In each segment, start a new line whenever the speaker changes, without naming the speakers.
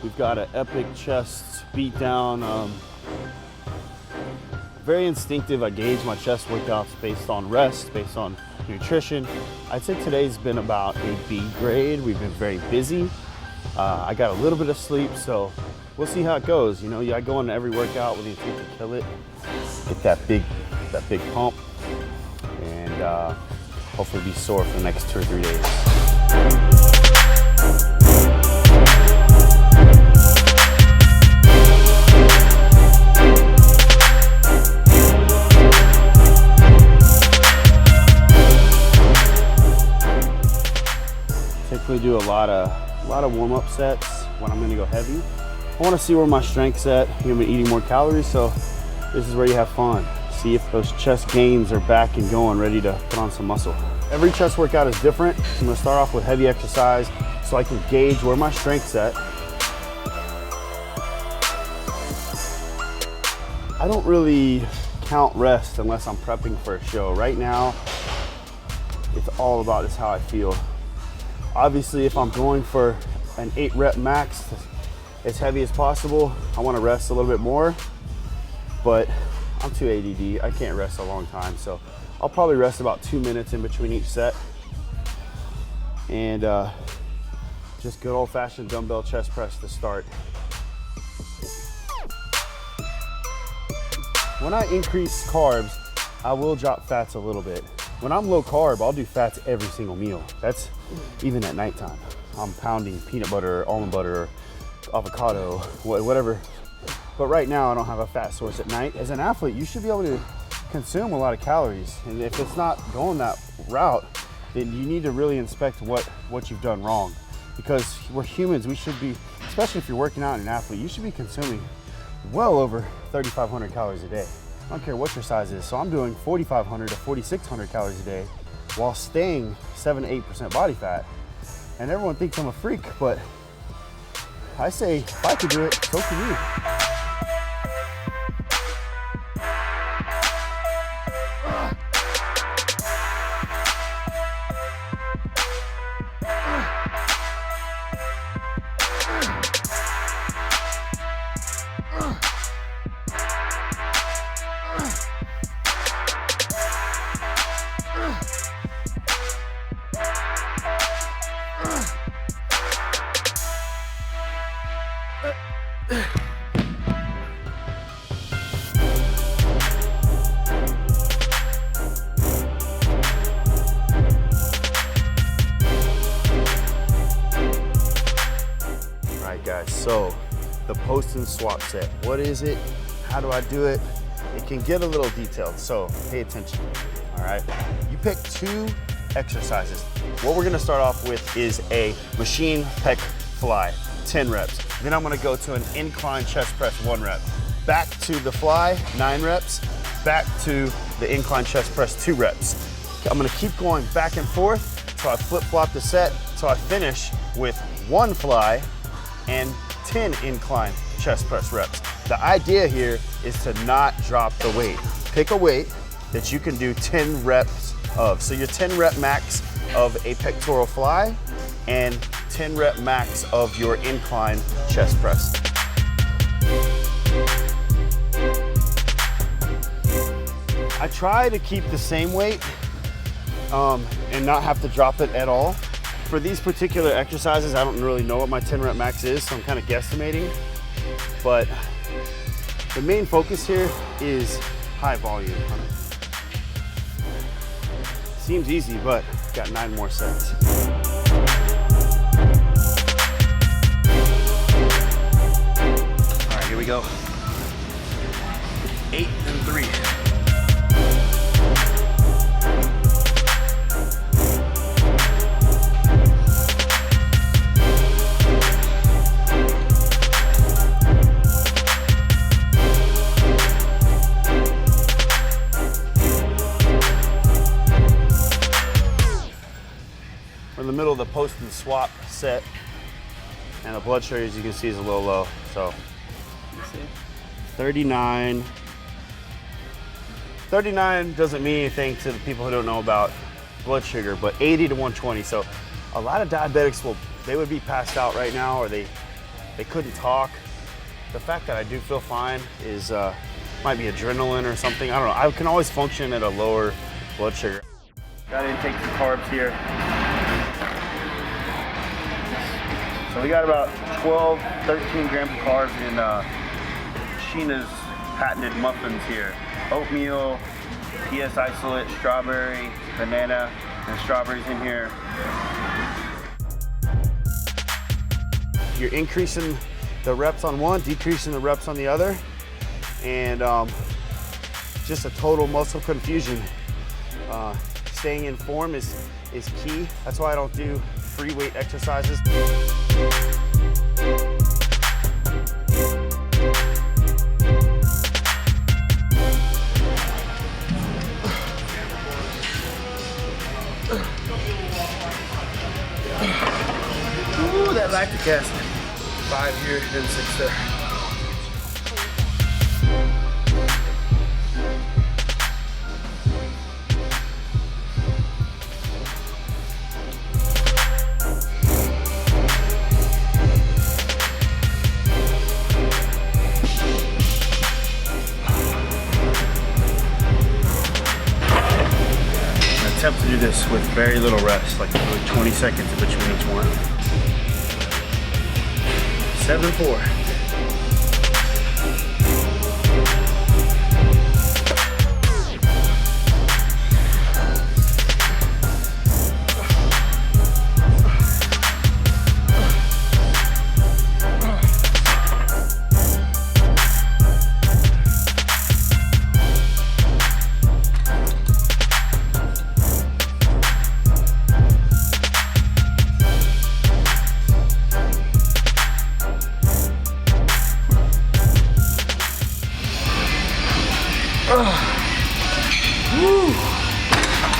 We've got an epic chest beat down. Very instinctive. I gauge my chest workouts based on rest, based on nutrition. I'd say today's been about a B grade. We've been very busy. I got a little bit of sleep, so we'll see how it goes. You know, I go into every workout with the intent to kill it, get that big pump, and hopefully be sore for the next 2 or 3 days. Typically do a lot of warm-up sets when I'm gonna go heavy. I wanna see where my strength's at. I've been eating more calories, so this is where you have fun. See if those chest gains are back and going, ready to put on some muscle. Every chest workout is different. I'm gonna start off with heavy exercise so I can gauge where my strength's at. I don't really count rest unless I'm prepping for a show. Right now, it's all about just how I feel. Obviously, if I'm going for an 8 rep max, as heavy as possible, I want to rest a little bit more, but I'm too ADD. I can't rest a long time, so I'll probably rest about 2 minutes in between each set. And just good old-fashioned dumbbell chest press to start. When I increase carbs, I will drop fats a little bit. When I'm low carb, I'll do fats every single meal. That's even at nighttime. I'm pounding peanut butter, almond butter, avocado, whatever. But right now, I don't have a fat source at night. As an athlete, you should be able to consume a lot of calories. And if it's not going that route, then you need to really inspect what you've done wrong. Because we're humans, we should be, especially if you're working out and an athlete, you should be consuming well over 3,500 calories a day. I don't care what your size is. So I'm doing 4,500 to 4,600 calories a day while staying 7 to 8% body fat. And everyone thinks I'm a freak, but I say if I could do it, so can you. Guys, so the Poston Swap set, what is it? How do I do it? It can get a little detailed, so pay attention, all right? You pick 2 exercises. What we're gonna start off with is a machine pec fly, 10 reps. Then I'm gonna go to an incline chest press, 1 rep. Back to the fly, 9 reps. Back to the incline chest press, 2 reps. I'm gonna keep going back and forth until I flip-flop the set, until I finish with 1 fly and 10 incline chest press reps. The idea here is to not drop the weight. Pick a weight that you can do 10 reps of. So your 10 rep max of a pectoral fly and 10 rep max of your incline chest press. I try to keep the same weight and not have to drop it at all. For these particular exercises, I don't really know what my 10 rep max is, so I'm kind of guesstimating. But the main focus here is high volume. Seems easy, but got 9 more sets. All right, here we go. 8 and 3. We're in the middle of the Poston Swap set, and the blood sugar, as you can see, is a little low. So 39. 39 doesn't mean anything to the people who don't know about blood sugar, but 80 to 120. So a lot of diabetics they would be passed out right now, or they They couldn't talk. The fact that I do feel fine is might be adrenaline or something. I don't know. I can always function at a lower blood sugar. Got to intake some carbs here. So we got about 12, 13 grams of carbs in Sheena's patented muffins here. Oatmeal, PS isolate, strawberry, banana, and strawberries in here. You're increasing the reps on one, decreasing the reps on the other, and just a total muscle confusion. Staying in form is key. That's why I don't do free weight exercises. Ooh, that lactic acid. 5 here and 6 there. Attempt to do this with very little rest, like 20 seconds in between each one. 7-4.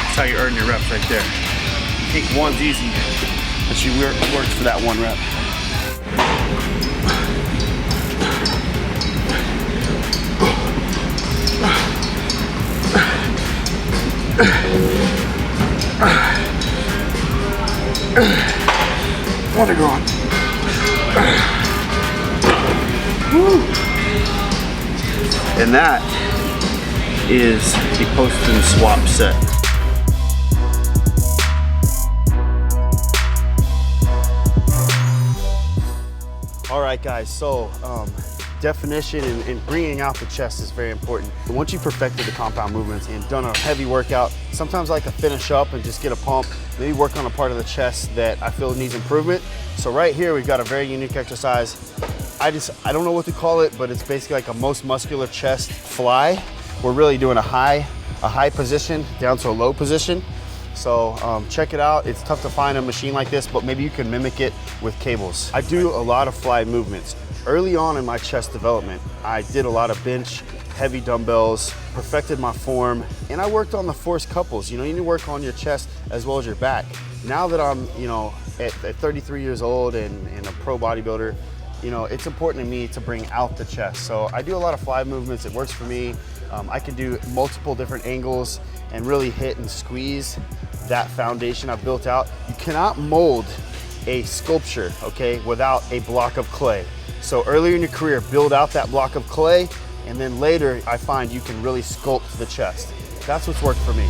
That's how you earn your reps right there. Think one's easy, but you work for that one rep. Water going. And that is the Poston Swap set. All right, guys, so definition and bringing out the chest is very important. Once you've perfected the compound movements and done a heavy workout, sometimes I like to finish up and just get a pump, maybe work on a part of the chest that I feel needs improvement. So right here, we've got a very unique exercise. I don't know what to call it, but it's basically like a most muscular chest fly. We're really doing a high position down to a low position. So check it out. It's tough to find a machine like this, but maybe you can mimic it with cables. I do a lot of fly movements. Early on in my chest development, I did a lot of bench, heavy dumbbells, perfected my form, and I worked on the forced couples. You know, you need to work on your chest as well as your back. Now that I'm, at 33 years old and a pro bodybuilder, it's important to me to bring out the chest. So I do a lot of fly movements. It works for me. I can do multiple different angles and really hit and squeeze that foundation I've built out. You cannot mold a sculpture, okay, without a block of clay. So earlier in your career, build out that block of clay, and then later I find you can really sculpt the chest. That's what's worked for me.